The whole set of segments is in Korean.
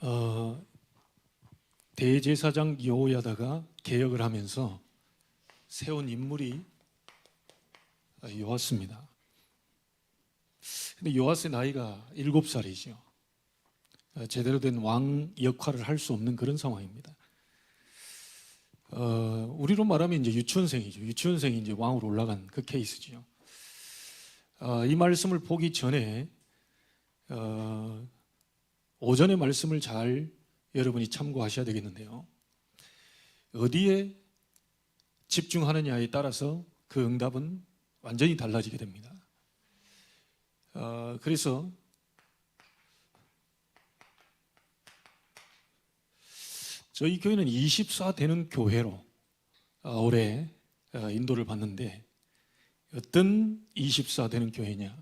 어, 대제사장 여호야다가 개혁을 하면서 세운 인물이 요아스입니다. 근데 요아스의 나이가 7살이죠. 제대로 된 왕 역할을 할 수 없는 그런 상황입니다. 우리로 말하면 이제 유치원생이죠. 유치원생이 이제 왕으로 올라간 그 케이스죠. 이 말씀을 보기 전에 오전의 말씀을 잘 여러분이 참고하셔야 되겠는데요. 어디에 집중하느냐에 따라서 그 응답은 완전히 달라지게 됩니다. 그래서 저희 교회는 24 되는 교회로 올해 인도를 받는데 어떤 24 되는 교회냐?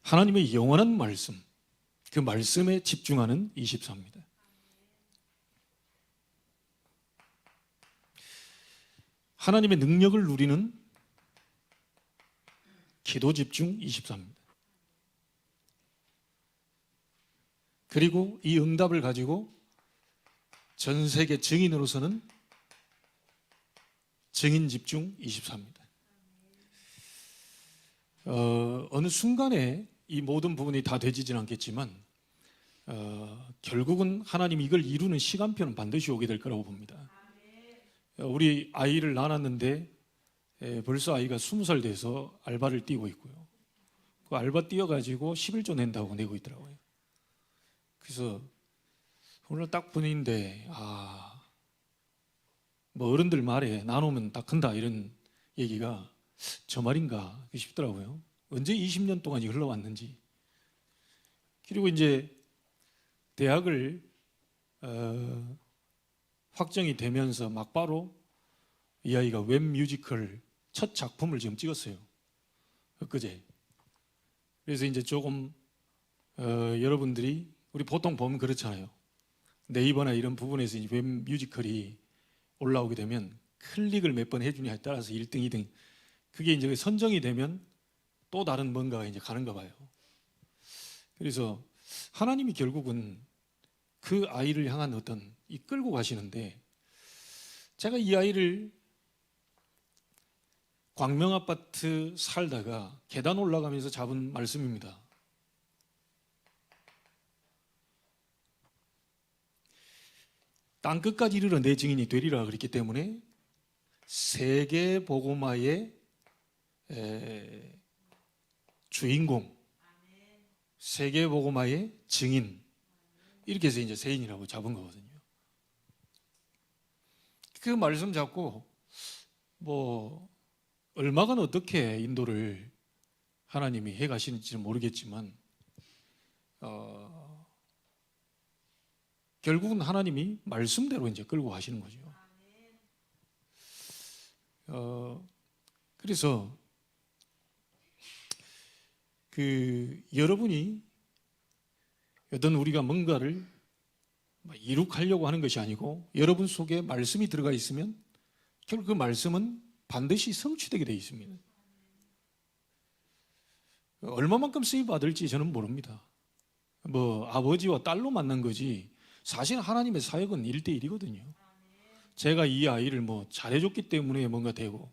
하나님의 영원한 말씀, 그 말씀에 집중하는 24입니다. 하나님의 능력을 누리는 기도 집중 24입니다. 그리고 이 응답을 가지고 전 세계 증인으로서는 증인 집중 24입니다. 어느 순간에 이 모든 부분이 다 되지는 않겠지만 결국은 하나님이 이걸 이루는 시간표는 반드시 오게 될 거라고 봅니다. 우리 아이를 낳았는데 벌써 아이가 20살 돼서 알바를 뛰고 있고요. 그 알바 뛰어가지고 11조 낸다고 내고 있더라고요. 그래서 오늘 딱 보는데 뭐 어른들 말에 나누면 딱 큰다 이런 얘기가 저 말인가 싶더라고요. 언제 20년 동안이 흘러왔는지. 그리고 이제 대학을 확정이 되면서 막바로 이 아이가 웹 뮤지컬 첫 작품을 지금 찍었어요. 엊그제. 그래서 이제 조금 여러분들이 우리 보통 보면 그렇잖아요. 네이버나 이런 부분에서 이제 웹 뮤지컬이 올라오게 되면 클릭을 몇 번 해주냐에 따라서 1등, 2등 그게 이제 선정이 되면 또 다른 뭔가가 이제 가는가 봐요. 그래서 하나님이 결국은 그 아이를 향한 어떤 이끌고 가시는데 제가 이 아이를 광명아파트 살다가 계단 올라가면서 잡은 말씀입니다. 땅끝까지 이르러 내 증인이 되리라 그랬기 때문에 세계 복음화의 주인공, 세계 복음화의 증인 이렇게 해서 이제 세인이라고 잡은 거거든요. 그 말씀 잡고 뭐 얼마간 어떻게 인도를 하나님이 해 가시는지는 모르겠지만 결국은 하나님이 말씀대로 이제 끌고 가시는 거죠. 그래서 여러분이 어떤 우리가 뭔가를 이룩하려고 하는 것이 아니고 여러분 속에 말씀이 들어가 있으면 결국 그 말씀은 반드시 성취되게 되어 있습니다. 얼마만큼 쓰임 받을지 저는 모릅니다. 뭐 아버지와 딸로 만난 거지 사실 하나님의 사역은 1대1이거든요. 제가 이 아이를 뭐 잘해줬기 때문에 뭔가 되고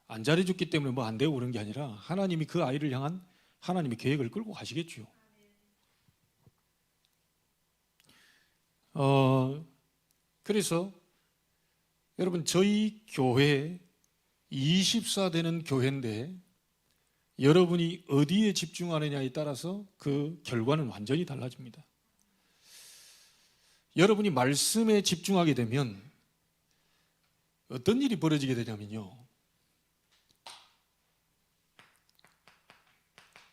안 잘해줬기 때문에 뭐 안 되고 그런 게 아니라 하나님이 그 아이를 향한 하나님의 계획을 끌고 가시겠죠. 그래서 여러분 저희 교회 24 되는 교회인데 여러분이 어디에 집중하느냐에 따라서 그 결과는 완전히 달라집니다. 여러분이 말씀에 집중하게 되면 어떤 일이 벌어지게 되냐면요.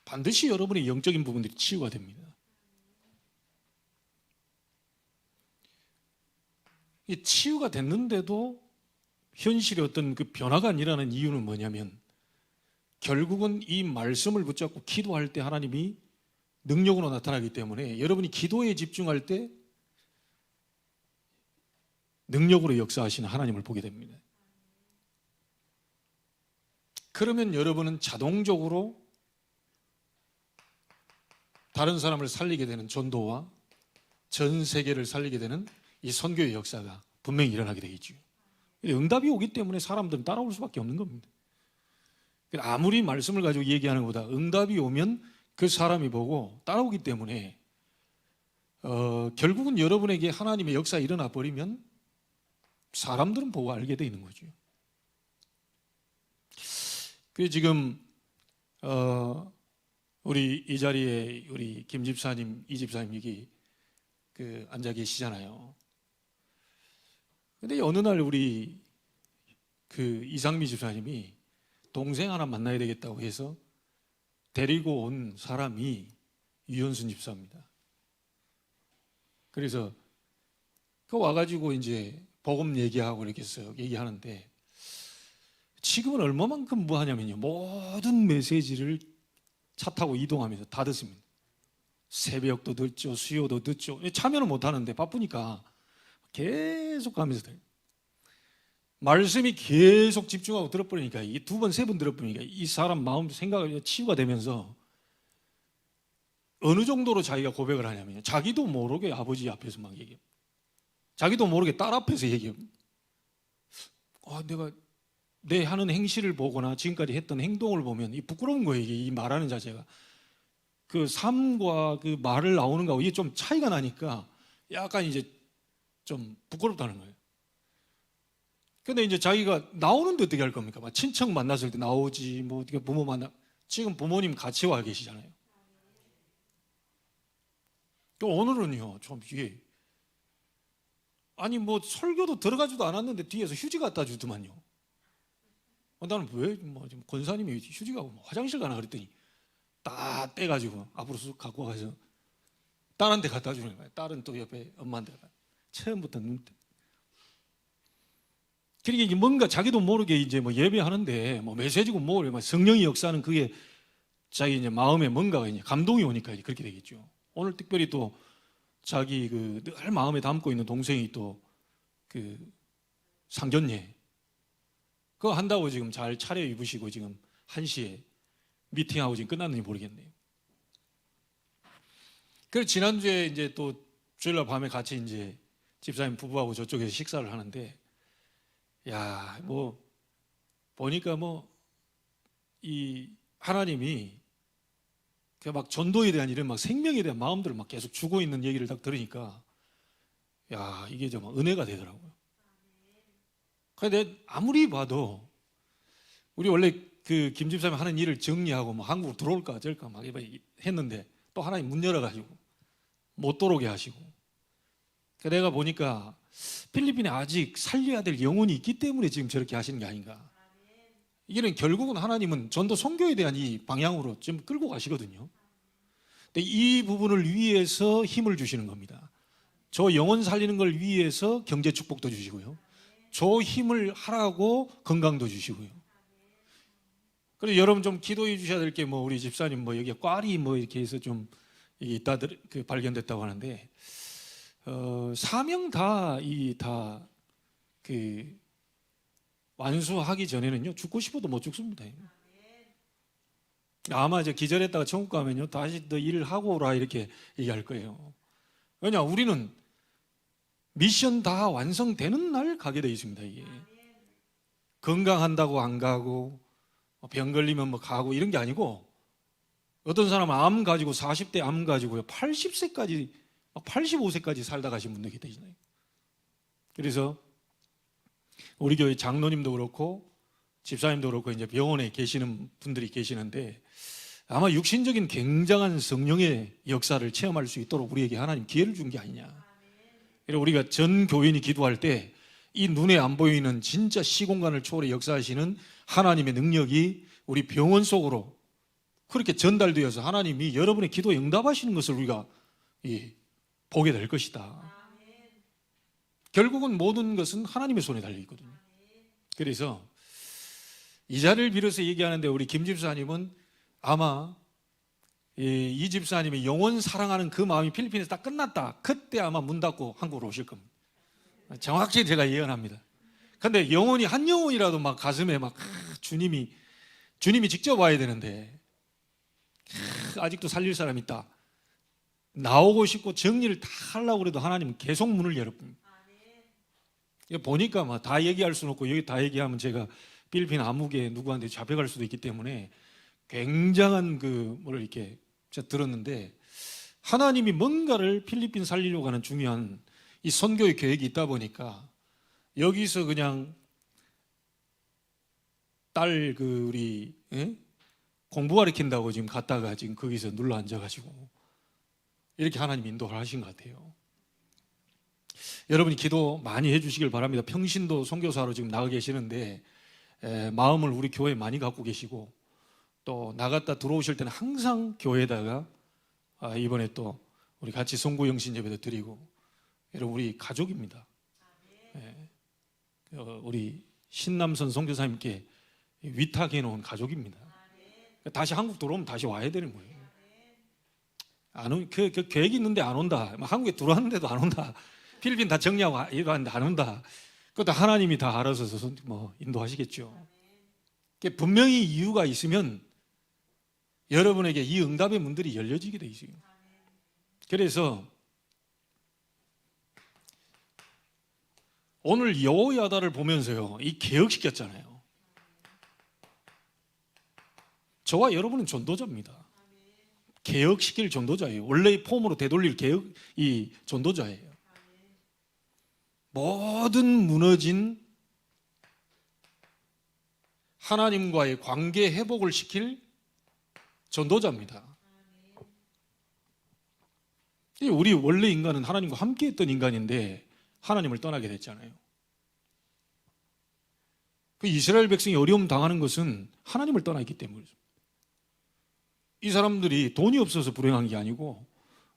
반드시 여러분의 영적인 부분들이 치유가 됩니다. 이 치유가 됐는데도 현실의 어떤 그 변화가 안 일어나는 이유는 뭐냐면 결국은 이 말씀을 붙잡고 기도할 때 하나님이 능력으로 나타나기 때문에 여러분이 기도에 집중할 때 능력으로 역사하시는 하나님을 보게 됩니다. 그러면 여러분은 자동적으로 다른 사람을 살리게 되는 전도와 전 세계를 살리게 되는 이 선교의 역사가 분명히 일어나게 되겠죠. 응답이 오기 때문에 사람들은 따라올 수밖에 없는 겁니다. 아무리 말씀을 가지고 얘기하는 것보다 응답이 오면 그 사람이 보고 따라오기 때문에 결국은 여러분에게 하나님의 역사가 일어나 버리면 사람들은 보고 알게 돼 있는 거죠. 그래서 지금 우리 이 자리에 우리 김 집사님, 이 집사님 여기 앉아 계시잖아요. 근데 어느 날 우리 이상미 집사님이 동생 하나 만나야 되겠다고 해서 데리고 온 사람이 유현순 집사입니다. 그래서 와가지고 이제 복음 얘기하고 이렇게 해서 얘기하는데 지금은 얼마만큼 무하냐면요, 모든 메시지를 차 타고 이동하면서 다 듣습니다. 새벽도 듣죠, 수요도 듣죠. 참여는 못하는데 바쁘니까 계속 가면서 들어요. 말씀이 계속 집중하고 들어버리니까 이 두 번, 세 번 들어버리니까 이 사람 마음 생각이 치유가 되면서 어느 정도로 자기가 고백을 하냐면요, 자기도 모르게 아버지 앞에서 막 얘기해요. 자기도 모르게 딸 앞에서 얘기해요. 내가 내 하는 행실을 보거나 지금까지 했던 행동을 보면 이 부끄러운 거예요. 이 말하는 자체가 그 삶과 그 말을 나오는 거하고 이게 좀 차이가 나니까 약간 이제 좀 부끄럽다는 거예요. 근데 이제 자기가 나오는데 어떻게 할 겁니까? 막 친척 만났을 때 나오지, 뭐 어떻게 부모 만나, 지금 부모님 같이 와 계시잖아요. 또 오늘은요, 좀 이게 아니 뭐 설교도 들어가지도 않았는데 뒤에서 휴지 갖다 주더만요. 나는 왜 뭐 권사님이 휴지 가고 뭐 화장실 가나 그랬더니 딱 떼가지고 앞으로 쑥 갖고 가서 딸한테 갖다 주는 거예요. 딸은 또 옆에 엄마한테 갖다. 처음부터 눈. 그러니까 이게 뭔가 자기도 모르게 이제 뭐 예배하는데 뭐 메시지고 뭐 성령의 역사는 그게 자기 이제 마음에 뭔가가 이제 감동이 오니까 이제 그렇게 되겠죠. 오늘 특별히 또 자기 늘 마음에 담고 있는 동생이 또 상견례 그거 한다고 지금 잘 차려입으시고 지금 1시에 미팅하고 지금 끝났는지 모르겠네요. 그래서 지난주에 이제 또 주일날 밤에 같이 이제 집사님 부부하고 저쪽에서 식사를 하는데 뭐 보니까 뭐 이 하나님이 막 전도에 대한 이런 막 생명에 대한 마음들을 막 계속 주고 있는 얘기를 딱 들으니까 이게 좀 은혜가 되더라고요. 근데 아무리 봐도 우리 원래 김 집사님 하는 일을 정리하고 뭐 한국으로 들어올까 어쩔까 막 했는데 또 하나님 문 열어가지고 못 들어오게 하시고, 내가 보니까 필리핀에 아직 살려야 될 영혼이 있기 때문에 지금 저렇게 하시는 게 아닌가. 이게는 결국은 하나님은 전도 선교에 대한 이 방향으로 좀 끌고 가시거든요. 근데 이 부분을 위해서 힘을 주시는 겁니다. 저 영혼 살리는 걸 위해서 경제 축복도 주시고요, 저 힘을 하라고 건강도 주시고요. 그래서 여러분 좀 기도해 주셔야 될 게 뭐 우리 집사님 뭐 여기 꽈리 뭐 이렇게 해서 좀 있다 발견됐다고 하는데 사명 다 완수하기 전에는요 죽고 싶어도 못 죽습니다. 아마 이제 기절했다가 천국 가면요 다시 너 일을 하고 오라 이렇게 얘기할 거예요. 왜냐 우리는 미션 다 완성되는 날 가게 돼 있습니다. 이게 건강한다고 안 가고 병 걸리면 뭐 가고 이런 게 아니고, 어떤 사람은 암 가지고 40대 암 가지고요 80세까지 85세까지 살다 가신 분들이 계시잖아요. 그래서 우리 교회 장로님도 그렇고 집사님도 그렇고 이제 병원에 계시는 분들이 계시는데 아마 육신적인 굉장한 성령의 역사를 체험할 수 있도록 우리에게 하나님 기회를 준 게 아니냐. 그래서 우리가 전 교인이 기도할 때 이 눈에 안 보이는 진짜 시공간을 초월해 역사하시는 하나님의 능력이 우리 병원 속으로 그렇게 전달되어서 하나님이 여러분의 기도에 응답하시는 것을 우리가 보게 될 것이다. 결국은 모든 것은 하나님의 손에 달려 있거든요. 그래서 이 자리를 빌어서 얘기하는데 우리 김 집사님은 아마 이 집사님의 영원 사랑하는 그 마음이 필리핀에서 딱 끝났다, 그때 아마 문 닫고 한국으로 오실 겁니다. 정확히 제가 예언합니다. 근데 영혼이 한 영혼이라도 막 가슴에 막 주님이 직접 와야 되는데 아직도 살릴 사람 있다. 나오고 싶고 정리를 다 하려고 해도 하나님은 계속 문을 열어봅니다. 보니까 뭐 다 얘기할 수는 없고, 여기 다 얘기하면 제가 필리핀 아무개 누구한테 잡혀갈 수도 있기 때문에 굉장한 뭐를 이렇게 제가 들었는데, 하나님이 뭔가를 필리핀 살리려고 하는 중요한 이 선교의 계획이 있다 보니까 여기서 그냥 딸 우리 공부 가르친다고 지금 갔다가 지금 거기서 눌러 앉아가지고 이렇게 하나님 인도를 하신 것 같아요. 여러분이 기도 많이 해주시길 바랍니다. 평신도 선교사로 지금 나가 계시는데 마음을 우리 교회에 많이 갖고 계시고, 또 나갔다 들어오실 때는 항상 교회에다가 이번에 또 우리 같이 송구 영신 예배도 드리고, 여러분 우리 가족입니다. 우리 신남선 선교사님께 위탁해 놓은 가족입니다. 다시 한국 들어오면 다시 와야 되는 거예요. 그 계획이 있는데 안 온다, 한국에 들어왔는데도 안 온다, 필리핀 다 정리하고 일하는데 안 온다, 그것도 하나님이 다 알아서 인도하시겠죠. 분명히 이유가 있으면 여러분에게 이 응답의 문들이 열려지게 돼 있어요. 그래서 오늘 여호야다를 보면서요, 이 개혁시켰잖아요. 저와 여러분은 전도자입니다. 개혁시킬 전도자예요. 원래의 폼으로 되돌릴 이 전도자예요. 모든 무너진 하나님과의 관계 회복을 시킬 전도자입니다. 우리 원래 인간은 하나님과 함께 했던 인간인데 하나님을 떠나게 됐잖아요. 이스라엘 백성이 어려움 당하는 것은 하나님을 떠나 있기 때문이죠. 이 사람들이 돈이 없어서 불행한 게 아니고,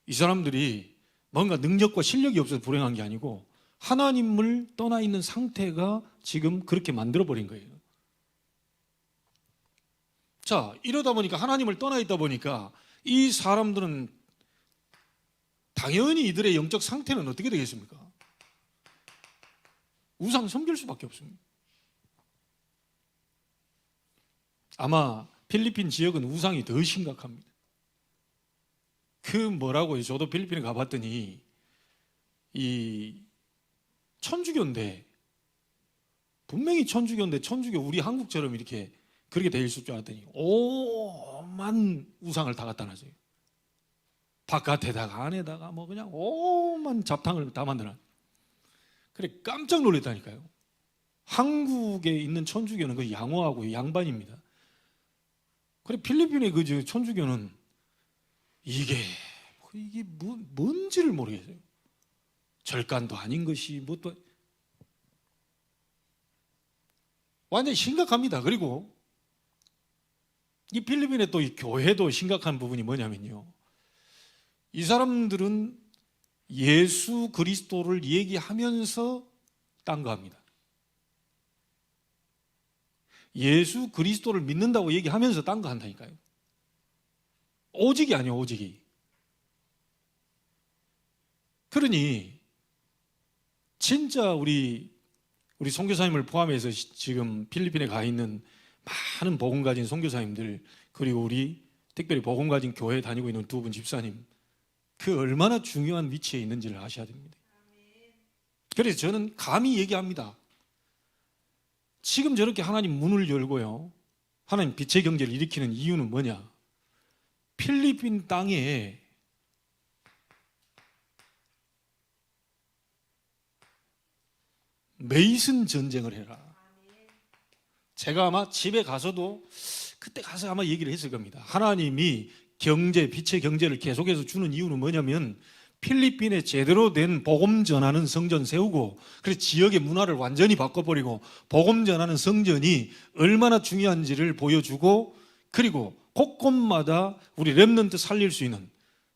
이 사람들이 뭔가 능력과 실력이 없어서 불행한 게 아니고, 하나님을 떠나 있는 상태가 지금 그렇게 만들어버린 거예요. 자, 이러다 보니까, 하나님을 떠나 있다 보니까 이 사람들은 당연히 이들의 영적 상태는 어떻게 되겠습니까? 우상 섬길 수밖에 없습니다. 아마 필리핀 지역은 우상이 더 심각합니다. 뭐라고요? 저도 필리핀에 가봤더니 이 천주교인데, 분명히 천주교인데 천주교 우리 한국처럼 이렇게 그렇게 돼 있을 줄 알았더니 오만 우상을 다 갖다 놔줘요. 바깥에다가 안에다가 그냥 오만 잡탕을 다 만들어. 그래 깜짝 놀랐다니까요. 한국에 있는 천주교는 그 양호하고 양반입니다. 그래 필리핀의 그 천주교는 이게 뭔지를 모르겠어요. 절간도 아닌 것이 또 완전히 심각합니다. 그리고 이 필리핀의 또 이 교회도 심각한 부분이 뭐냐면요, 이 사람들은 예수 그리스도를 얘기하면서 딴거합니다. 예수 그리스도를 믿는다고 얘기하면서 딴 거 한다니까요. 오직이 아니에요, 오직이. 그러니 진짜 우리 선교사님을 포함해서 지금 필리핀에 가 있는 많은 복음 가진 선교사님들, 그리고 우리 특별히 복음 가진 교회에 다니고 있는 두 분 집사님, 얼마나 중요한 위치에 있는지를 아셔야 됩니다. 그래서 저는 감히 얘기합니다. 지금 저렇게 하나님 문을 열고요, 하나님 빛의 경제를 일으키는 이유는 뭐냐? 필리핀 땅에 메이슨 전쟁을 해라. 제가 아마 집에 가서도 그때 가서 아마 얘기를 했을 겁니다. 하나님이 빛의 경제를 계속해서 주는 이유는 뭐냐면, 필리핀에 제대로 된 복음 전하는 성전 세우고, 그래서 지역의 문화를 완전히 바꿔버리고 복음 전하는 성전이 얼마나 중요한지를 보여주고, 그리고 곳곳마다 우리 렘넌트 살릴 수 있는,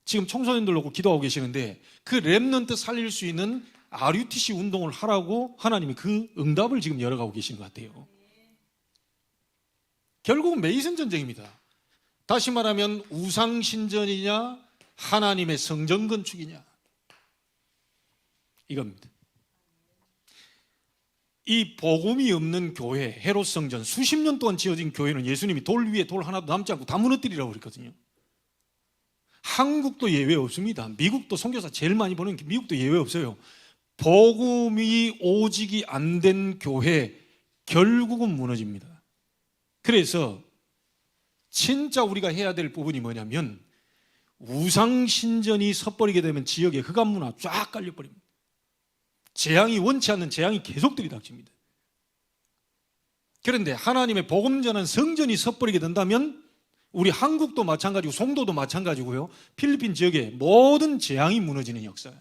지금 청소년들 놓고 기도하고 계시는데 그 렘넌트 살릴 수 있는 RUTC 운동을 하라고 하나님이 그 응답을 지금 열어가고 계신 것 같아요. 결국은 메이슨 전쟁입니다. 다시 말하면 우상 신전이냐 하나님의 성전 건축이냐, 이겁니다. 이 복음이 없는 교회, 헤롯 성전, 수십 년 동안 지어진 교회는 예수님이 돌 위에 돌 하나도 남지 않고 다 무너뜨리라고 그랬거든요. 한국도 예외 없습니다. 미국도 선교사 제일 많이 보는 게 미국도 예외 없어요. 복음이 오직이 안 된 교회 결국은 무너집니다. 그래서 진짜 우리가 해야 될 부분이 뭐냐면 우상신전이 섣버리게 되면 지역의 흑암문화 쫙 깔려버립니다. 재앙이 원치 않는 재앙이 계속 들이닥칩니다. 그런데 하나님의 복음 전한 성전이 섣버리게 된다면 우리 한국도 마찬가지고 송도도 마찬가지고요. 필리핀 지역의 모든 재앙이 무너지는 역사예요.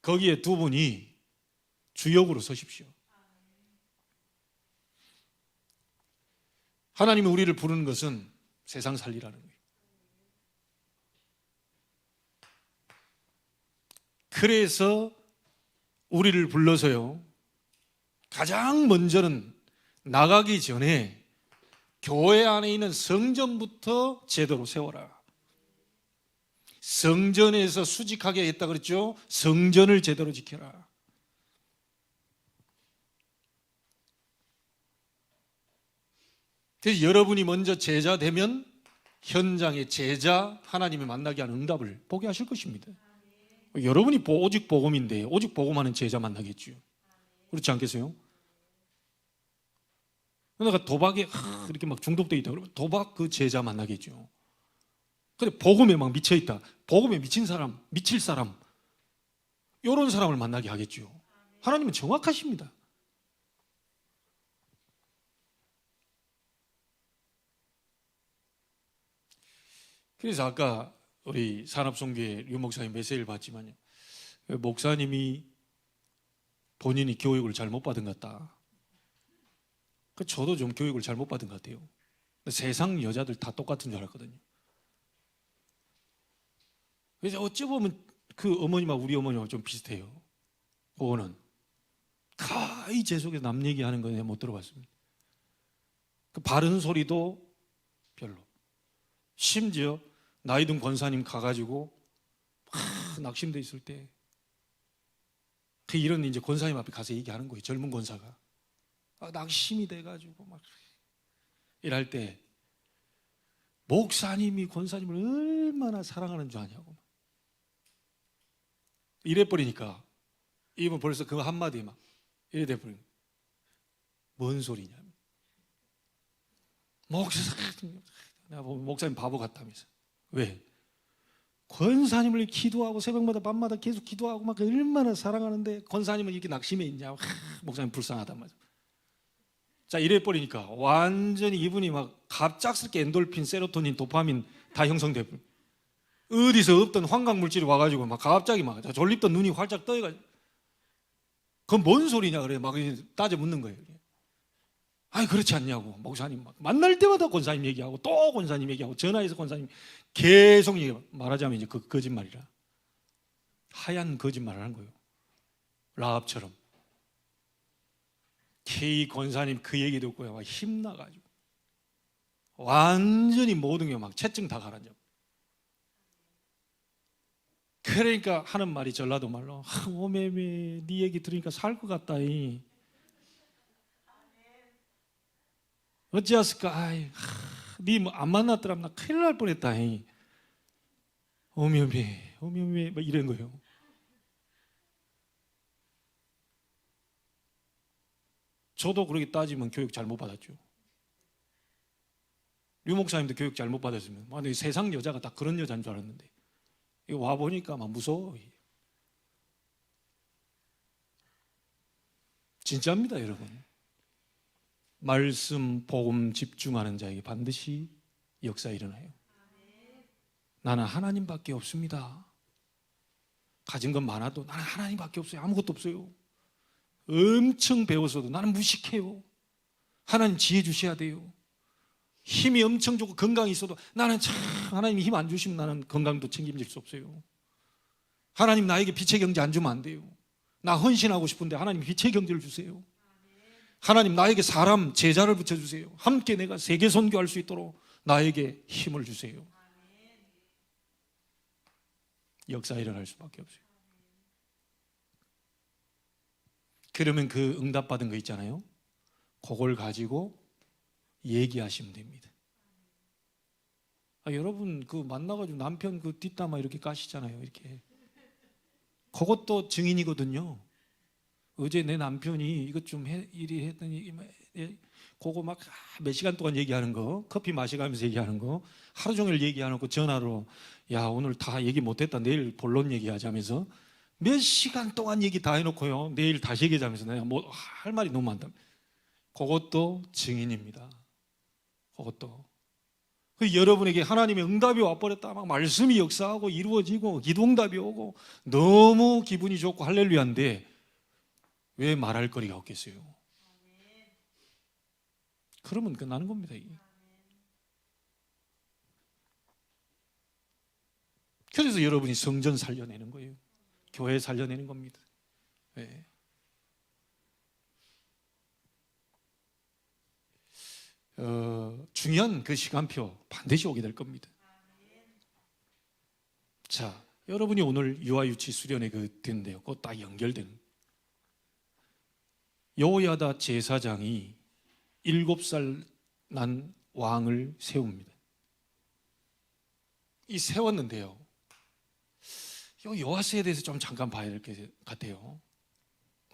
거기에 두 분이 주역으로 서십시오. 하나님이 우리를 부르는 것은 세상 살리라는 거예요. 그래서 우리를 불러서요, 가장 먼저는 나가기 전에 교회 안에 있는 성전부터 제대로 세워라. 성전에서 수직하게 했다 그랬죠? 성전을 제대로 지켜라. 그래서 여러분이 먼저 제자 되면 현장의 제자, 하나님이 만나게 하는 응답을 보게 하실 것입니다. 여러분이 오직 복음인데 오직 복음하는 제자 만나겠죠. 그렇지 않겠어요? 내가 도박에 이렇게 막 중독돼 있다 그러면 도박 그 제자 만나겠죠. 근데 복음에 막 미쳐 있다, 복음에 미친 사람, 미칠 사람, 이런 사람을 만나게 하겠죠. 하나님은 정확하십니다. 그래서 아까 우리 산업송교회 류 목사님 메시지를 봤지만요, 목사님이 본인이 교육을 잘못 받은 것 같다. 저도 좀 교육을 잘못 받은 것 같아요. 세상 여자들 다 똑같은 줄 알았거든요. 그래서 어찌 보면 그 어머님하고 우리 어머님하고 좀 비슷해요. 그거는 가히 제 속에서 남 얘기하는 거 내가 못 들어봤습니다. 그 바른 소리도 별로. 심지어 나이 든 권사님 가가지고 막 낙심돼 있을 때 그 이런 이제 권사님 앞에 가서 얘기하는 거예요. 젊은 권사가 낙심이 돼가지고 막 이럴 때 목사님이 권사님을 얼마나 사랑하는 줄 아냐고 이래 버리니까 이분 벌써 그 한마디에 막 이래 돼버린. 뭔 소리냐? 내가 보면 목사님 바보 같다면서. 왜? 권사님을 기도하고 새벽마다 밤마다 계속 기도하고 막 얼마나 사랑하는데 권사님은 이렇게 낙심해 있냐? 목사님 불쌍하단 말이야. 자, 이래 버리니까 완전히 이분이 막 갑작스럽게 엔돌핀, 세로토닌, 도파민 다 형성돼 버려. 어디서 없던 환각 물질이 와가지고 막 갑자기 막 졸립던 눈이 활짝 떠가지고 그건 뭔 소리냐 그래 막 따져 묻는 거예요. 아니 그렇지 않냐고. 목사님 막 만날 때마다 권사님 얘기하고 또 권사님 얘기하고 전화해서 권사님 계속 얘기하고 말하자면 이제 그 거짓말이라 하얀 거짓말을 한 거예요. 라합처럼. K 권사님 그 얘기 듣고요 막 힘나가지고 완전히 모든 게 막 채증 다 가라앉아. 그러니까 하는 말이 전라도 말로 오메메 네 얘기 들으니까 살 것 같다. 어찌했을까? 아이, 네 뭐 안 만났더라면 나 큰일 날 뻔했다. 오메메 오메메 막 이런 거예요. 저도 그렇게 따지면 교육 잘못 받았죠. 류 목사님도 교육 잘못 받았으면 세상 여자가 다 그런 여자인 줄 알았는데 이거 와보니까 막 무서워. 진짜입니다 여러분. 말씀, 복음 집중하는 자에게 반드시 역사 일어나요. 나는 하나님밖에 없습니다. 가진 건 많아도 나는 하나님밖에 없어요. 아무것도 없어요. 엄청 배웠어도 나는 무식해요. 하나님 지혜 주셔야 돼요. 힘이 엄청 좋고 건강이 있어도 나는 참 하나님이 힘 안 주시면 나는 건강도 책임질 수 없어요. 하나님 나에게 빛의 경제 안 주면 안 돼요. 나 헌신하고 싶은데 하나님 빛의 경제를 주세요. 하나님 나에게 사람, 제자를 붙여주세요. 함께 내가 세계 선교할 수 있도록 나에게 힘을 주세요. 역사 일어날 수밖에 없어요. 그러면 그 응답받은 거 있잖아요, 그걸 가지고 얘기하시면 됩니다. 여러분 그 만나가지고 남편 그 뒷담화 이렇게 까시잖아요. 이렇게. 그것도 증인이거든요. 어제 내 남편이 이것 좀 이리 했더니 그거 막 몇 시간 동안 얘기하는 거, 커피 마셔가면서 얘기하는 거, 하루 종일 얘기하는 거 전화로 야 오늘 다 얘기 못했다 내일 본론 얘기하자면서 몇 시간 동안 얘기 다 해놓고요 내일 다시 얘기하자면서 내가 뭐 할 말이 너무 많다. 그것도 증인입니다. 그것도 여러분에게 하나님의 응답이 와버렸다 막 말씀이 역사하고 이루어지고 기도응답이 오고 너무 기분이 좋고 할렐루야인데 왜 말할 거리가 없겠어요? 그러면 끝나는 겁니다. 이게. 그래서 여러분이 성전 살려내는 거예요. 교회 살려내는 겁니다. 네. 중요한 그 시간표 반드시 오게 될 겁니다. 자, 여러분이 오늘 유아유치 수련회 그 됐는데요. 그거 딱 연결되는. 여호야다 제사장이 7살 난 왕을 세웁니다. 이 세웠는데요. 요아스에 대해서 좀 잠깐 봐야 될 것 같아요.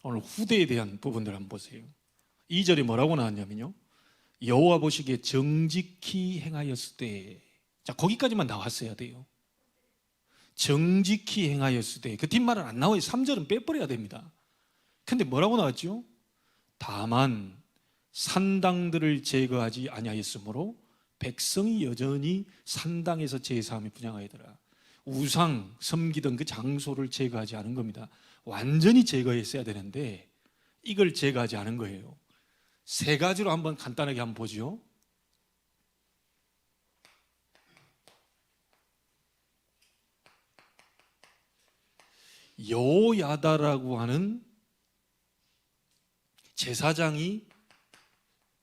오늘 후대에 대한 부분들 한번 보세요. 2절에 뭐라고 나왔냐면요. 여호와 보시기에 정직히 행하였을 때, 자 거기까지만 나왔어야 돼요. 정직히 행하였을 때, 그 뒷말은 안 나와요. 3절은 빼버려야 됩니다. 근데 뭐라고 나왔죠? 다만 산당들을 제거하지 아니하였으므로 백성이 여전히 산당에서 제사함에 분향하더라. 우상 섬기던 그 장소를 제거하지 않은 겁니다. 완전히 제거했어야 되는데 이걸 제거하지 않은 거예요. 세 가지로 한번 간단하게 한번 보죠. 여호야다라고 하는 제사장이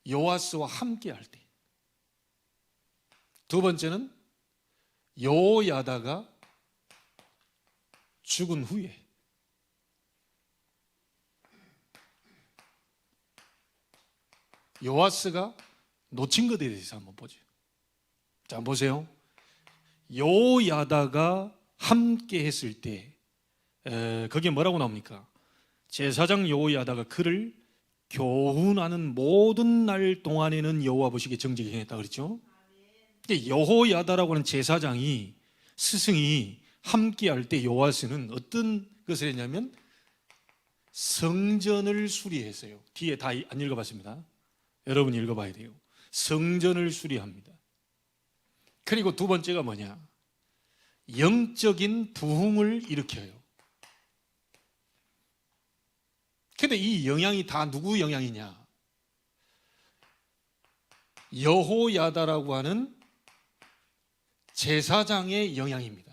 요아스와 함께 할 때, 두 번째는 여호야다가 죽은 후에, 요아스가 놓친 것에 대해서 한번 보죠. 자, 보세요. 여호야다가 함께 했을 때 거기에 뭐라고 나옵니까? 제사장 여호야다가 그를 교훈하는 모든 날 동안에는 여호와 보시기에 정직히 행했다 그랬죠. 여호야다라고 하는 제사장이 스승이 함께 할 때 요아스는 어떤 것을 했냐면 성전을 수리했어요. 뒤에 다 안 읽어봤습니다. 여러분이 읽어봐야 돼요. 성전을 수리합니다. 그리고 두 번째가 뭐냐? 영적인 부흥을 일으켜요. 근데 이 영향이 다 누구 영향이냐? 여호야다라고 하는 제사장의 영향입니다.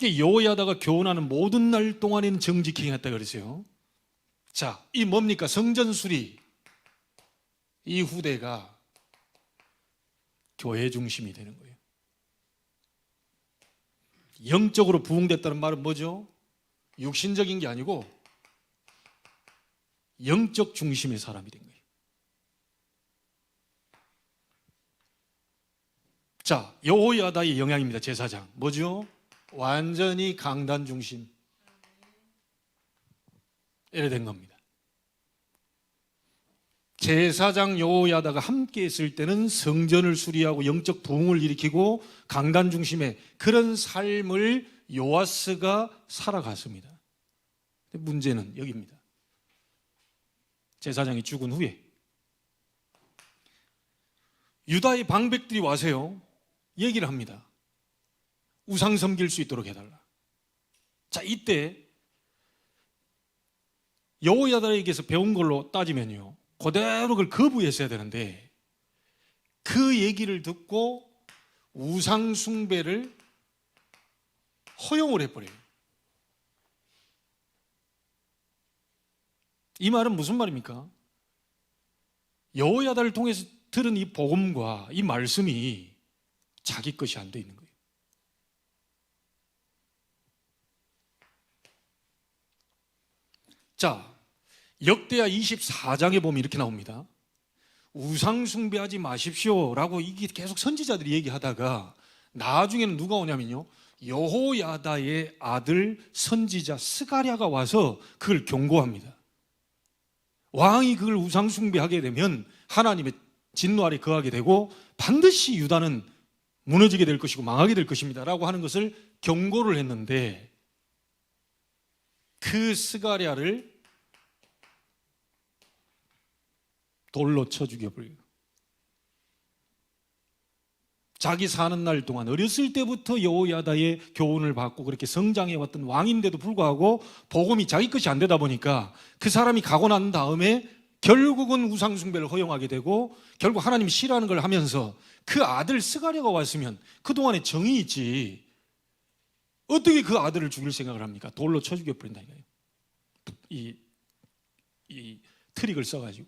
여호야다가 교훈하는 모든 날 동안에는 정직히 행했다 그랬어요. 자, 이 뭡니까? 성전 수리. 이 후대가 교회 중심이 되는 거예요. 영적으로 부흥됐다는 말은 뭐죠? 육신적인 게 아니고 영적 중심의 사람이 된 거예요. 자, 여호야다의 영향입니다. 제사장 뭐죠? 완전히 강단 중심. 이래 된 겁니다. 제사장 여호야다가 함께 했을 때는 성전을 수리하고 영적 부흥을 일으키고 강단 중심의 그런 삶을 요아스가 살아갔습니다. 문제는 여기입니다. 제사장이 죽은 후에 유다의 방백들이 와서요 얘기를 합니다. 우상 섬길 수 있도록 해달라. 자, 이때 여호야다에게서 배운 걸로 따지면요 그대로 그걸 거부했어야 되는데 그 얘기를 듣고 우상 숭배를 허용을 해버려요. 이 말은 무슨 말입니까? 여호야다를 통해서 들은 이 복음과 이 말씀이 자기 것이 안 돼 있는 거예요. 자, 역대하 24장에 보면 이렇게 나옵니다. 우상 숭배하지 마십시오라고 이게 계속 선지자들이 얘기하다가 나중에는 누가 오냐면요, 여호야다의 아들 선지자 스가랴가 와서 그걸 경고합니다. 왕이 그걸 우상 숭배하게 되면 하나님의 진노 아래 거하게 되고 반드시 유다는 무너지게 될 것이고 망하게 될 것입니다 라고 하는 것을 경고를 했는데, 그 스가랴를 돌로 쳐 죽여버려요. 자기 사는 날 동안 어렸을 때부터 여호야다의 교훈을 받고 그렇게 성장해 왔던 왕인데도 불구하고 복음이 자기 것이 안 되다 보니까 그 사람이 가고 난 다음에 결국은 우상 숭배를 허용하게 되고 결국 하나님이 싫어하는 걸 하면서 그 아들 스가랴가 왔으면 그동안에 정이 있지 어떻게 그 아들을 죽일 생각을 합니까? 돌로 쳐 죽여버린다니까요. 이 트릭을 써가지고.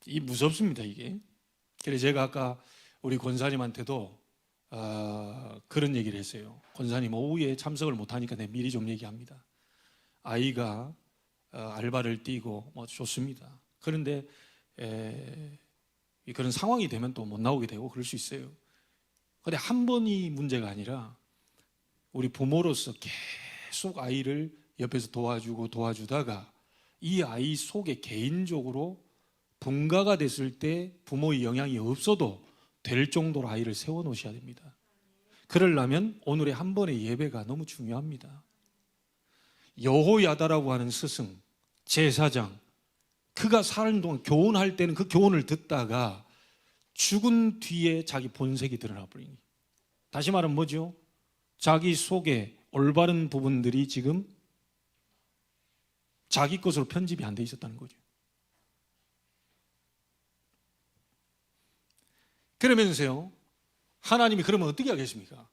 이 무섭습니다, 이게. 그래서 제가 아까 우리 권사님한테도 그런 얘기를 했어요. 권사님 오후에 참석을 못하니까 내가 미리 좀 얘기합니다. 아이가 알바를 뛰고 뭐 좋습니다. 그런데 그런 상황이 되면 또 못 나오게 되고 그럴 수 있어요. 그런데 한 번이 문제가 아니라 우리 부모로서 계속 아이를 옆에서 도와주다가 이 아이 속에 개인적으로 분가가 됐을 때 부모의 영향이 없어도 될 정도로 아이를 세워놓으셔야 됩니다. 그러려면 오늘의 한 번의 예배가 너무 중요합니다. 여호야다라고 하는 스승, 제사장, 그가 사는 동안 교훈할 때는 그 교훈을 듣다가 죽은 뒤에 자기 본색이 드러나 버리니, 다시 말하면 뭐죠? 자기 속에 올바른 부분들이 지금 자기 것으로 편집이 안 돼 있었다는 거죠. 그러면서요, 하나님이 그러면 어떻게 하겠습니까?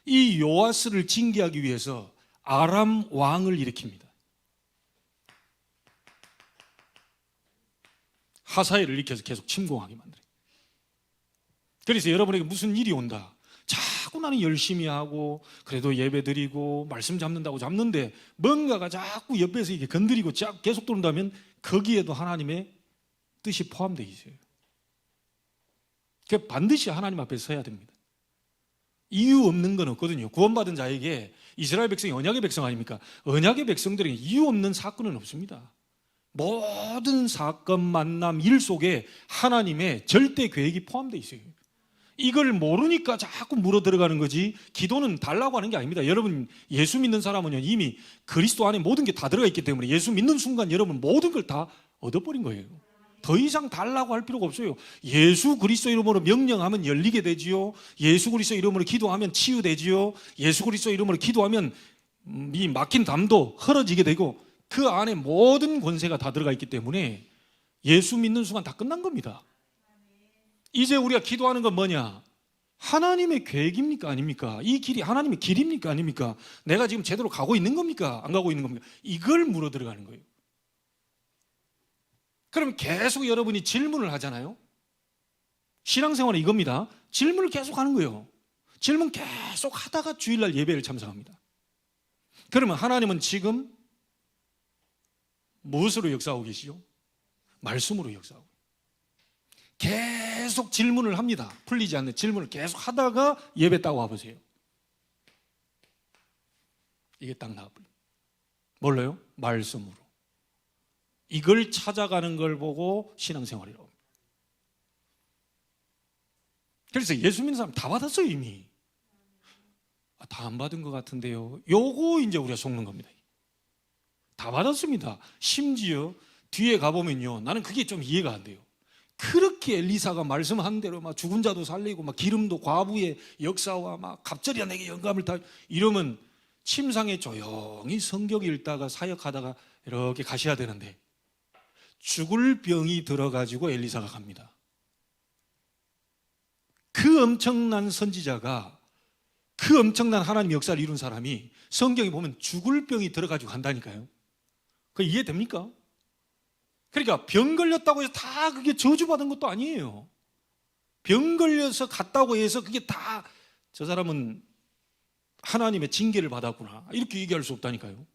이 요아스를 징계하기 위해서 아람 왕을 일으킵니다. 하사엘을 일으켜서 계속 침공하게 만들어요. 그래서 여러분에게 무슨 일이 온다, 자꾸 나는 열심히 하고 그래도 예배 드리고 말씀 잡는다고 잡는데 뭔가가 자꾸 옆에서 이렇게 건드리고 계속 돈다면 거기에도 하나님의 뜻이 포함되어 있어요. 반드시 하나님 앞에 서야 됩니다. 이유 없는 건 없거든요. 구원받은 자에게, 이스라엘 백성이 언약의 백성 아닙니까? 언약의 백성들에게 이유 없는 사건은 없습니다. 모든 사건, 만남, 일 속에 하나님의 절대 계획이 포함되어 있어요. 이걸 모르니까 자꾸 물어 들어가는 거지, 기도는 달라고 하는 게 아닙니다. 여러분 예수 믿는 사람은 이미 그리스도 안에 모든 게 다 들어가 있기 때문에 예수 믿는 순간 여러분 모든 걸 다 얻어버린 거예요. 더 이상 달라고 할 필요가 없어요. 예수 그리스도 이름으로 명령하면 열리게 되지요. 예수 그리스도 이름으로 기도하면 치유되지요. 예수 그리스도 이름으로 기도하면 이 막힌 담도 헐어지게 되고 그 안에 모든 권세가 다 들어가 있기 때문에 예수 믿는 순간 다 끝난 겁니다. 이제 우리가 기도하는 건 뭐냐? 하나님의 계획입니까? 아닙니까? 이 길이 하나님의 길입니까? 아닙니까? 내가 지금 제대로 가고 있는 겁니까? 안 가고 있는 겁니까? 이걸 물어 들어가는 거예요. 그러면 계속 여러분이 질문을 하잖아요. 신앙생활은 이겁니다. 질문을 계속 하는 거예요. 질문 계속 하다가 주일날 예배를 참석합니다. 그러면 하나님은 지금 무엇으로 역사하고 계시죠? 말씀으로 역사하고 계속 질문을 합니다. 풀리지 않는 질문을 계속 하다가 예배 딱 와보세요. 이게 딱 나와버려요. 뭘로요? 말씀으로. 이걸 찾아가는 걸 보고 신앙생활이라고 합니다. 그래서 예수 믿는 사람 다 받았어요 이미. 다 안 받은 것 같은데요. 요거 이제 우리가 속는 겁니다. 다 받았습니다. 심지어 뒤에 가보면요, 나는 그게 좀 이해가 안 돼요. 그렇게 엘리사가 말씀한 대로 막 죽은 자도 살리고 막 기름도 과부의 역사와 막 갑절이야 내게 영감을 다 이러면 침상에 조용히 성경 읽다가 사역하다가 이렇게 가셔야 되는데 죽을 병이 들어가지고 엘리사가 갑니다. 그 엄청난 선지자가, 그 엄청난 하나님의 역사를 이룬 사람이 성경에 보면 죽을 병이 들어가지고 간다니까요. 그거 이해됩니까? 그러니까 병 걸렸다고 해서 다 그게 저주받은 것도 아니에요. 병 걸려서 갔다고 해서 그게 다 저 사람은 하나님의 징계를 받았구나 이렇게 얘기할 수 없다니까요.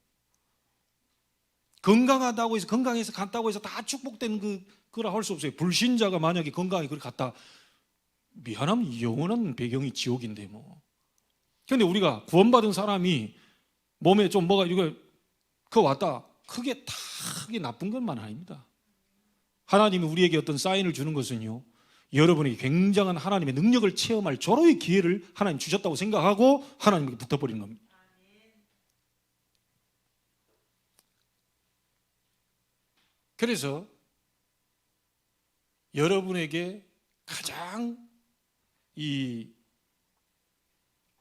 건강하다고 해서 건강해서 갔다고 해서 다 축복된 그라 할 수 없어요. 불신자가 만약에 건강히 그렇게 갔다 미안하면 영원한 배경이 지옥인데 뭐. 그런데 우리가 구원받은 사람이 몸에 좀 뭐가 이거 그 왔다 크게 나쁜 것만 아닙니다. 하나님이 우리에게 어떤 사인을 주는 것은요, 여러분에게 굉장한 하나님의 능력을 체험할 절호의 기회를 하나님 주셨다고 생각하고 하나님께 붙어버리는 겁니다. 그래서 여러분에게 가장 이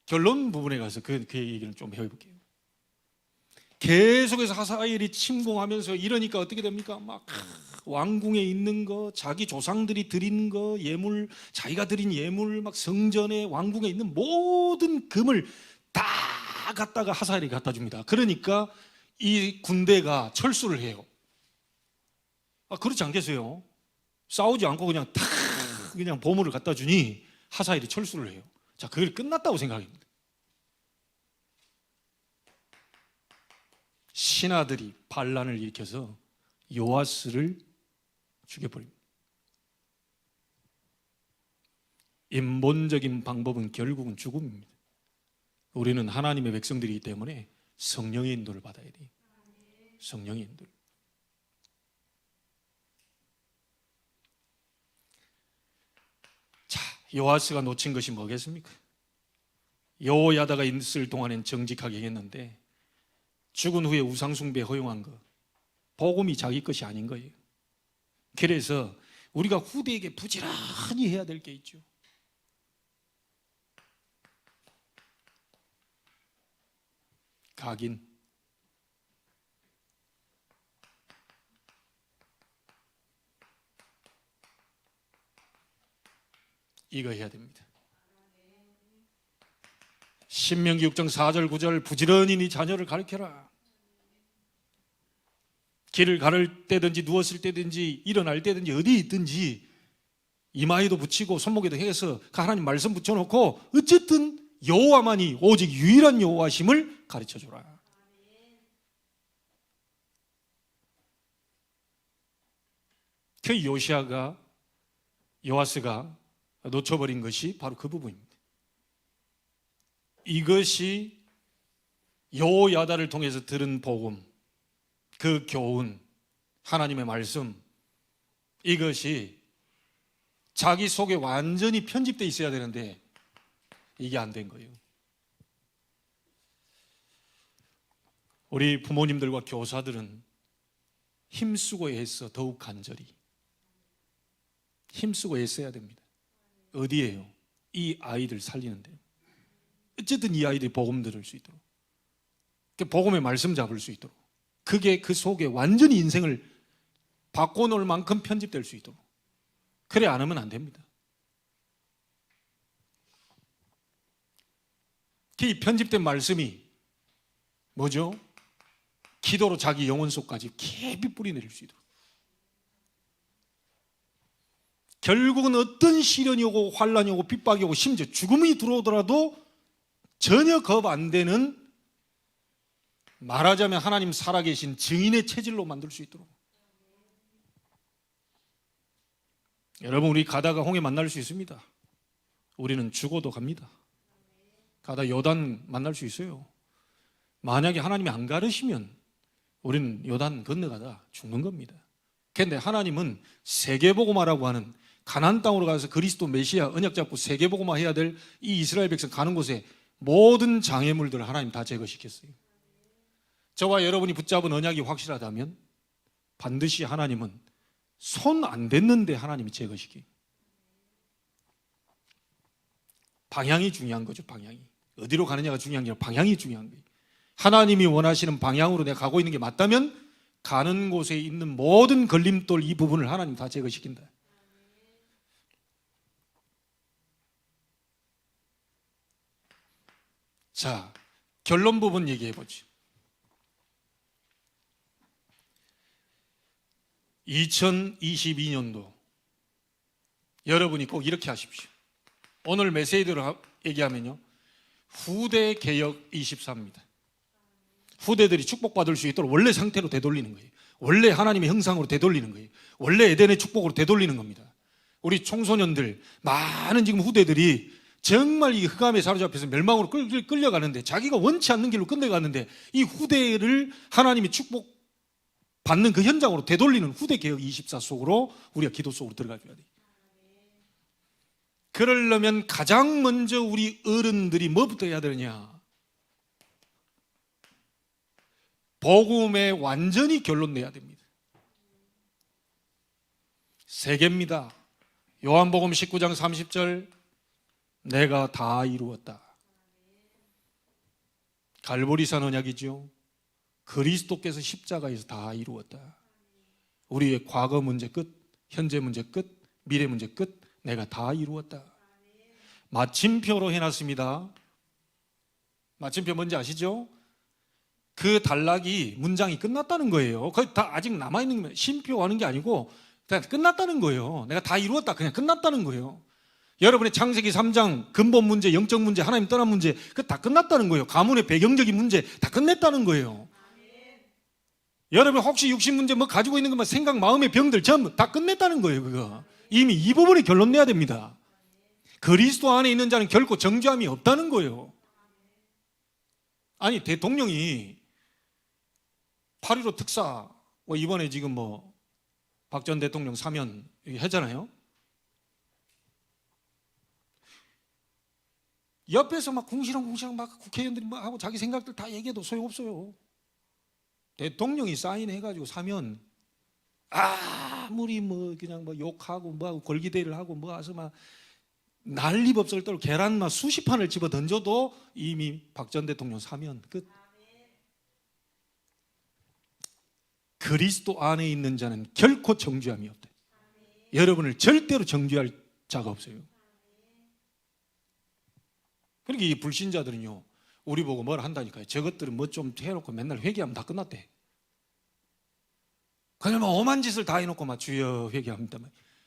결론 부분에 가서 그 얘기를 좀 해볼게요. 계속해서 하사엘이 침공하면서 이러니까 어떻게 됩니까? 막 왕궁에 있는 거, 자기 조상들이 드린 거, 예물, 자기가 드린 예물, 막 성전에 왕궁에 있는 모든 금을 다 갖다가 하사엘이 갖다 줍니다. 그러니까 이 군대가 철수를 해요. 그렇지 않겠어요? 싸우지 않고 그냥 보물을 갖다 주니 하사엘이 철수를 해요. 자, 그걸 끝났다고 생각합니다. 신하들이 반란을 일으켜서 요아스를 죽여버립니다. 인본적인 방법은 결국은 죽음입니다. 우리는 하나님의 백성들이기 때문에 성령의 인도를 받아야 돼요. 성령의 인도를. 자, 요아스가 놓친 것이 뭐겠습니까? 여호야다가 있을 동안엔 정직하게 했는데 죽은 후에 우상숭배 허용한 거, 복음이 자기 것이 아닌 거예요. 그래서 우리가 후대에게 부지런히 해야 될 게 있죠. 각인. 이거 해야 됩니다. 신명기 6장 4절 9절 부지런히 네 자녀를 가르쳐라. 길을 가를 때든지 누웠을 때든지 일어날 때든지 어디 있든지 이마에도 붙이고 손목에도 해서 그 하나님 말씀 붙여놓고 어쨌든 여호와만이 오직 유일한 여호와심을 가르쳐주라. 그 요아스가 놓쳐버린 것이 바로 그 부분입니다. 이것이 여호야다를 통해서 들은 복음, 그 교훈, 하나님의 말씀, 이것이 자기 속에 완전히 편집되어 있어야 되는데 이게 안 된 거예요. 우리 부모님들과 교사들은 힘쓰고 애써 더욱 간절히 힘쓰고 애써야 됩니다. 어디에요? 이 아이들 살리는데요. 어쨌든 이 아이들이 복음 들을 수 있도록, 복음의 말씀 잡을 수 있도록, 그게 그 속에 완전히 인생을 바꿔놓을 만큼 편집될 수 있도록. 그래 안 하면 안 됩니다. 이 편집된 말씀이 뭐죠? 기도로 자기 영혼 속까지 깊이 뿌리내릴 수 있도록. 결국은 어떤 시련이 오고 환란이 오고 핍박이 오고 심지어 죽음이 들어오더라도 전혀 겁 안 되는, 말하자면 하나님 살아계신 증인의 체질로 만들 수 있도록. 여러분, 우리 가다가 홍해 만날 수 있습니다. 우리는 죽어도 갑니다. 가다 요단 만날 수 있어요. 만약에 하나님이 안 가르시면 우리는 요단 건너가다 죽는 겁니다. 그런데 하나님은 세계복음화라고 하는 가나안 땅으로 가서 그리스도 메시아 언약 잡고 세계복음화 해야 될 이 이스라엘 백성 가는 곳에 모든 장애물들을 하나님 다 제거시켰어요. 저와 여러분이 붙잡은 언약이 확실하다면 반드시 하나님은 손 안 댔는데 하나님이 제거시켜요. 방향이 중요한 거죠. 방향이 어디로 가느냐가 중요한 게 아니라 방향이 중요한 거예요. 하나님이 원하시는 방향으로 내가 가고 있는 게 맞다면 가는 곳에 있는 모든 걸림돌, 이 부분을 하나님 다 제거시킨다. 자, 결론 부분 얘기해 보죠. 2022년도 여러분이 꼭 이렇게 하십시오. 오늘 메시지로 얘기하면요, 후대 개혁 24입니다. 후대들이 축복받을 수 있도록 원래 상태로 되돌리는 거예요. 원래 하나님의 형상으로 되돌리는 거예요. 원래 에덴의 축복으로 되돌리는 겁니다. 우리 청소년들, 많은 지금 후대들이 정말 이 흑암에 사로잡혀서 멸망으로 끌려가는데, 자기가 원치 않는 길로 끌려가는데, 이 후대를 하나님이 축복받는 그 현장으로 되돌리는 후대개혁 24 속으로 우리가 기도 속으로 들어가줘야 돼요. 그러려면 가장 먼저 우리 어른들이 뭐부터 해야 되느냐? 복음에 완전히 결론 내야 됩니다. 세 개입니다. 요한복음 19장 30절, 내가 다 이루었다. 갈보리산 언약이죠. 그리스도께서 십자가에서 다 이루었다. 우리의 과거 문제 끝, 현재 문제 끝, 미래 문제 끝, 내가 다 이루었다. 마침표로 해놨습니다. 마침표 뭔지 아시죠? 그 단락이 문장이 끝났다는 거예요. 거의 다 아직 남아있는 거예요. 심표하는 게 아니고 그냥 끝났다는 거예요. 내가 다 이루었다, 그냥 끝났다는 거예요. 여러분의 창세기 3장 근본 문제, 영적 문제, 하나님 떠난 문제, 그거 다 끝났다는 거예요. 가문의 배경적인 문제 다 끝냈다는 거예요. 여러분 혹시 육신 문제 뭐 가지고 있는 것만, 생각, 마음의 병들 전부 다 끝냈다는 거예요. 그거 이미 이 부분에 결론 내야 됩니다. 그리스도 안에 있는 자는 결코 정죄함이 없다는 거예요. 아니, 대통령이 8.15 특사, 이번에 지금 박 전 대통령 사면 했잖아요. 옆에서 막 궁시렁궁시렁 막 국회의원들이 막 하고 자기 생각들 다 얘기해도 소용없어요. 대통령이 사인해가지고 사면 아무리 그냥 욕하고 뭐하고 골기대를 하고 와서 막 난리법석을 떨고 계란 막 수십 판을 집어 던져도 이미 박 전 대통령 사면 끝. 그리스도 안에 있는 자는 결코 정죄함이 없다. 여러분을 절대로 정죄할 자가 없어요. 그러니까 이 불신자들은요, 우리 보고 뭘 한다니까요. 저것들은 뭐 좀 해놓고 맨날 회개하면 다 끝났대. 그냥 오만 짓을 다 해놓고 막 주여 회개합니다.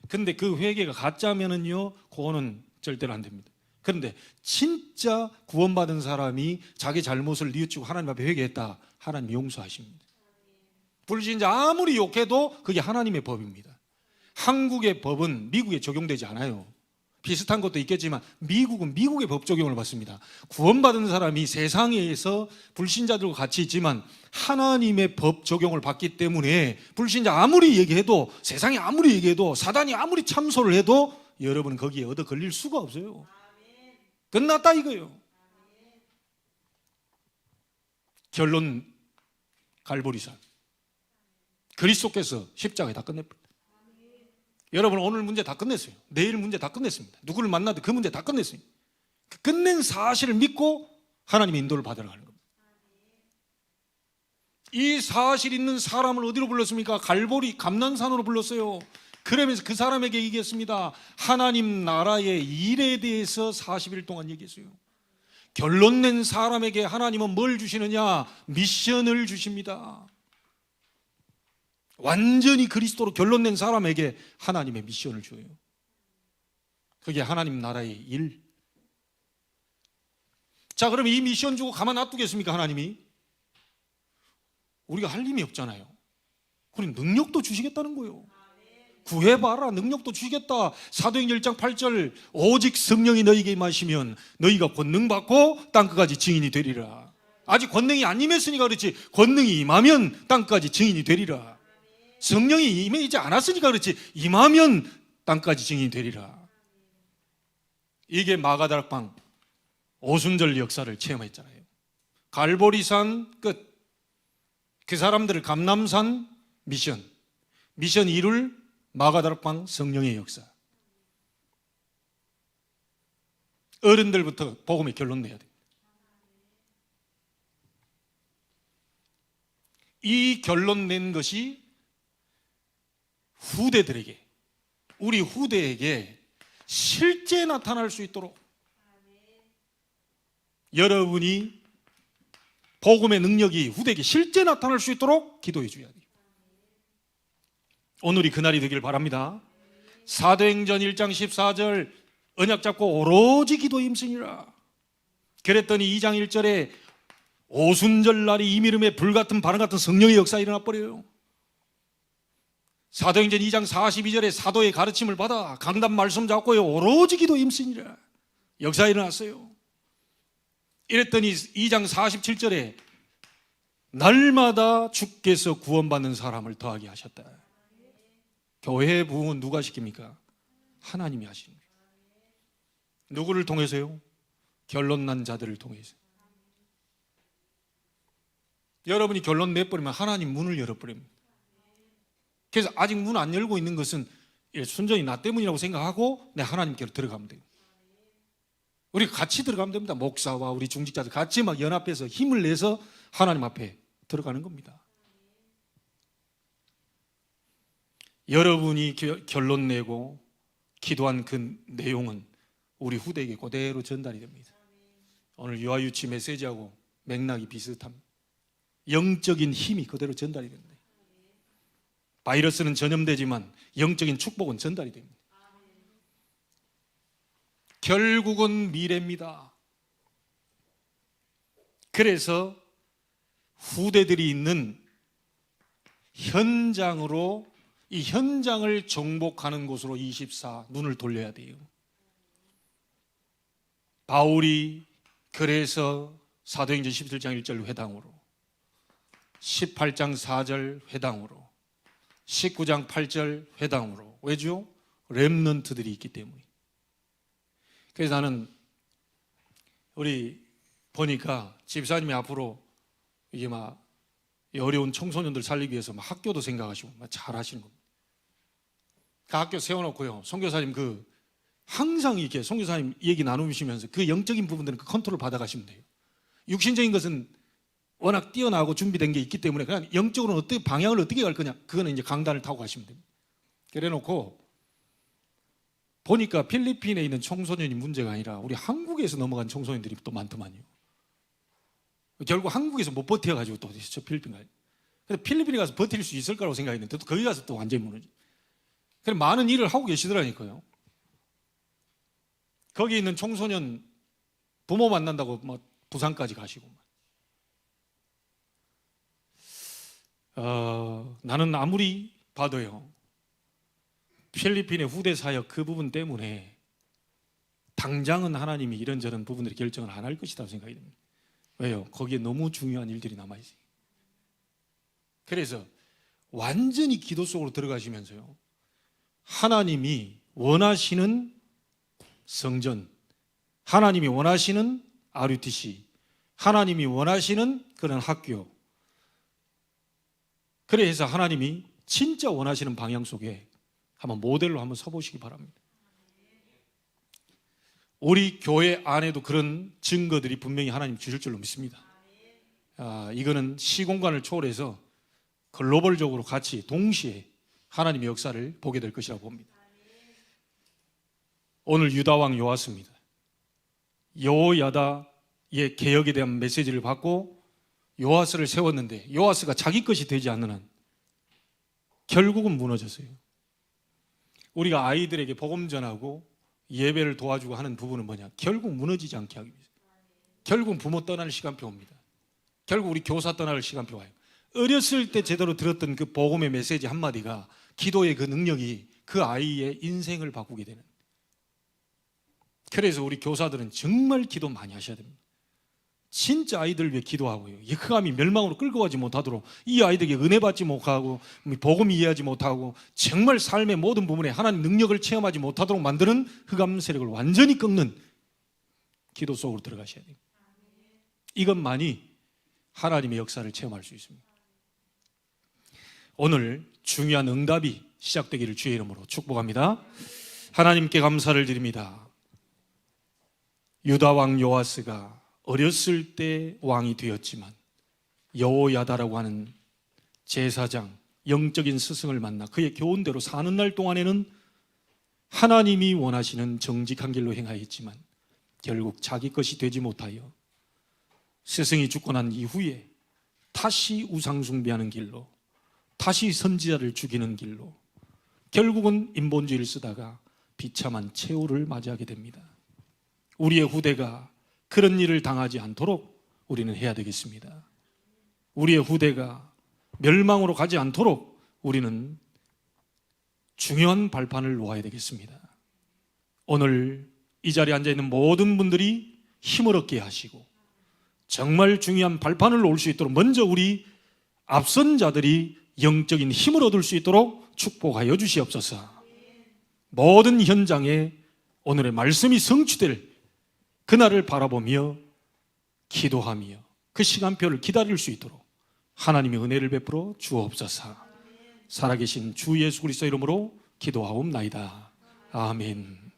근데 그 회개가 가짜면은요, 그거는 절대로 안 됩니다. 그런데 진짜 구원받은 사람이 자기 잘못을 뉘우치고 하나님 앞에 회개했다, 하나님 용서하십니다. 불신자 아무리 욕해도 그게 하나님의 법입니다. 한국의 법은 미국에 적용되지 않아요. 비슷한 것도 있겠지만 미국은 미국의 법 적용을 받습니다. 구원받은 사람이 세상에서 불신자들과 같이 있지만 하나님의 법 적용을 받기 때문에 불신자 아무리 얘기해도, 세상이 아무리 얘기해도, 사단이 아무리 참소를 해도 여러분은 거기에 얻어 걸릴 수가 없어요. 끝났다 이거예요. 결론, 갈보리산. 그리스도께서 십자가에 다 끝냈습니다. 여러분 오늘 문제 다 끝냈어요. 내일 문제 다 끝냈습니다. 누구를 만나도 그 문제 다 끝냈어요. 그 끝낸 사실을 믿고 하나님의 인도를 받아가는 겁니다. 이 사실 있는 사람을 어디로 불렀습니까? 갈보리 감난산으로 불렀어요. 그러면서 그 사람에게 얘기했습니다. 하나님 나라의 일에 대해서 40일 동안 얘기했어요. 결론 낸 사람에게 하나님은 뭘 주시느냐? 미션을 주십니다. 완전히 그리스도로 결론 낸 사람에게 하나님의 미션을 줘요. 그게 하나님 나라의 일. 자, 그럼 이 미션 주고 가만 놔두겠습니까? 하나님이? 우리가 할 힘이 없잖아요. 그럼 능력도 주시겠다는 거예요. 구해봐라, 능력도 주시겠다. 사도행전 1장 8절, 오직 성령이 너희에게 임하시면 너희가 권능 받고 땅끝까지 증인이 되리라. 아직 권능이 안 임했으니까 그렇지, 권능이 임하면 땅끝까지 증인이 되리라. 성령이 임하지 않았으니까 그렇지, 임하면 땅까지 증인이 되리라. 이게 마가다락방 오순절 역사를 체험했잖아요. 갈보리산 끝, 그 사람들을 감람산 미션, 미션 2를 마가다락방 성령의 역사. 어른들부터 복음의 결론 내야 돼요. 이 결론 낸 것이 후대들에게, 우리 후대에게 실제 나타날 수 있도록 여러분이 복음의 능력이 후대에게 실제 나타날 수 있도록 기도해 줘야 돼요. 오늘이 그날이 되길 바랍니다. 사도행전 1장 14절, 언약 잡고 오로지 기도에 힘쓰니라. 그랬더니 2장 1절에 오순절 날이 이미름에 불같은 바람 같은 성령의 역사가 일어나 버려요. 사도행전 2장 42절에 사도의 가르침을 받아 강단 말씀 잡고요 오로지 기도 임신이라 역사가 일어났어요. 이랬더니 2장 47절에 날마다 주께서 구원받는 사람을 더하게 하셨다. 교회의 부흥은 누가 시킵니까? 하나님이 하시는 거예요. 누구를 통해서요? 결론난 자들을 통해서. 여러분이 결론 내버리면 하나님 문을 열어버립니다. 그래서 아직 문 안 열고 있는 것은 순전히 나 때문이라고 생각하고 내 하나님께로 들어가면 돼요. 우리가 같이 들어가면 됩니다. 목사와 우리 중직자들 같이 막 연합해서 힘을 내서 하나님 앞에 들어가는 겁니다. 여러분이 결론 내고 기도한 그 내용은 우리 후대에게 그대로 전달이 됩니다. 오늘 유아유치 메시지하고 맥락이 비슷합니다. 영적인 힘이 그대로 전달이 됩니다. 바이러스는 전염되지만 영적인 축복은 전달이 됩니다. 결국은 미래입니다. 그래서 후대들이 있는 현장으로, 이 현장을 정복하는 곳으로 24 눈을 돌려야 돼요. 바울이 그래서 사도행전 17장 1절 회당으로, 18장 4절 회당으로, 19장 8절 회당으로. 왜죠? 렘넌트들이 있기 때문에. 그래서 나는 우리 보니까 집사님이 앞으로 이게 막 어려운 청소년들 살리기 위해서 막 학교도 생각하시고 막 잘하시는 겁니다. 그 학교 세워놓고요, 선교사님 항상 이렇게 선교사님 얘기 나누시면서 그 영적인 부분들은 그 컨트롤 받아가시면 돼요. 육신적인 것은 워낙 뛰어나고 준비된 게 있기 때문에 그냥 영적으로는 어떻게 방향을 어떻게 갈 거냐, 그거는 이제 강단을 타고 가시면 됩니다. 그래 놓고 보니까 필리핀에 있는 청소년이 문제가 아니라 우리 한국에서 넘어간 청소년들이 또 많더만요. 결국 한국에서 못 버텨가지고 또 저 필리핀 가요. 근데 필리핀에 가서 버틸 수 있을 거라고 생각했는데 또 거기 가서 또 완전히 무너져. 그래 많은 일을 하고 계시더라니까요. 거기 있는 청소년 부모 만난다고 뭐 부산까지 가시고. 나는 아무리 봐도요, 필리핀의 후대 사역 그 부분 때문에 당장은 하나님이 이런저런 부분들이 결정을 안 할 것이라고 생각이 됩니다. 왜요? 거기에 너무 중요한 일들이 남아있어요. 그래서 완전히 기도 속으로 들어가시면서요, 하나님이 원하시는 성전, 하나님이 원하시는 RUTC, 하나님이 원하시는 그런 학교, 그래서 하나님이 진짜 원하시는 방향 속에 한번 모델로 한번 서보시기 바랍니다. 우리 교회 안에도 그런 증거들이 분명히 하나님 주실 줄로 믿습니다. 이거는 시공간을 초월해서 글로벌적으로 같이 동시에 하나님의 역사를 보게 될 것이라고 봅니다. 오늘 유다왕 요아스입니다. 여호야다의 개혁에 대한 메시지를 받고 요아스를 세웠는데 요아스가 자기 것이 되지 않는 한 결국은 무너졌어요. 우리가 아이들에게 복음 전하고 예배를 도와주고 하는 부분은 뭐냐? 결국 무너지지 않게 하기 위해서. 결국 부모 떠날 시간표 옵니다. 결국 우리 교사 떠날 시간표 와요. 어렸을 때 제대로 들었던 그 복음의 메시지 한마디가, 기도의 그 능력이 그 아이의 인생을 바꾸게 되는. 그래서 우리 교사들은 정말 기도 많이 하셔야 됩니다. 진짜 아이들을 위해 기도하고요, 이 흑암이 멸망으로 끌고 가지 못하도록, 이 아이들에게 은혜 받지 못하고 복음 이해하지 못하고 정말 삶의 모든 부분에 하나님 능력을 체험하지 못하도록 만드는 흑암 세력을 완전히 꺾는 기도 속으로 들어가셔야 돼요. 이것만이 하나님의 역사를 체험할 수 있습니다. 오늘 중요한 응답이 시작되기를 주의 이름으로 축복합니다. 하나님께 감사를 드립니다. 유다 왕 요아스가 어렸을 때 왕이 되었지만 여호야다라고 하는 제사장, 영적인 스승을 만나 그의 교훈대로 사는 날 동안에는 하나님이 원하시는 정직한 길로 행하였지만 결국 자기 것이 되지 못하여 스승이 죽고 난 이후에 다시 우상 숭배하는 길로, 다시 선지자를 죽이는 길로, 결국은 인본주의를 쓰다가 비참한 최후를 맞이하게 됩니다. 우리의 후대가 그런 일을 당하지 않도록 우리는 해야 되겠습니다. 우리의 후대가 멸망으로 가지 않도록 우리는 중요한 발판을 놓아야 되겠습니다. 오늘 이 자리에 앉아있는 모든 분들이 힘을 얻게 하시고 정말 중요한 발판을 놓을 수 있도록 먼저 우리 앞선 자들이 영적인 힘을 얻을 수 있도록 축복하여 주시옵소서. 모든 현장에 오늘의 말씀이 성취될 그날을 바라보며 기도하며 그 시간표를 기다릴 수 있도록 하나님의 은혜를 베풀어 주옵소서. 살아계신 주 예수 그리스도 이름으로 기도하옵나이다. 아멘.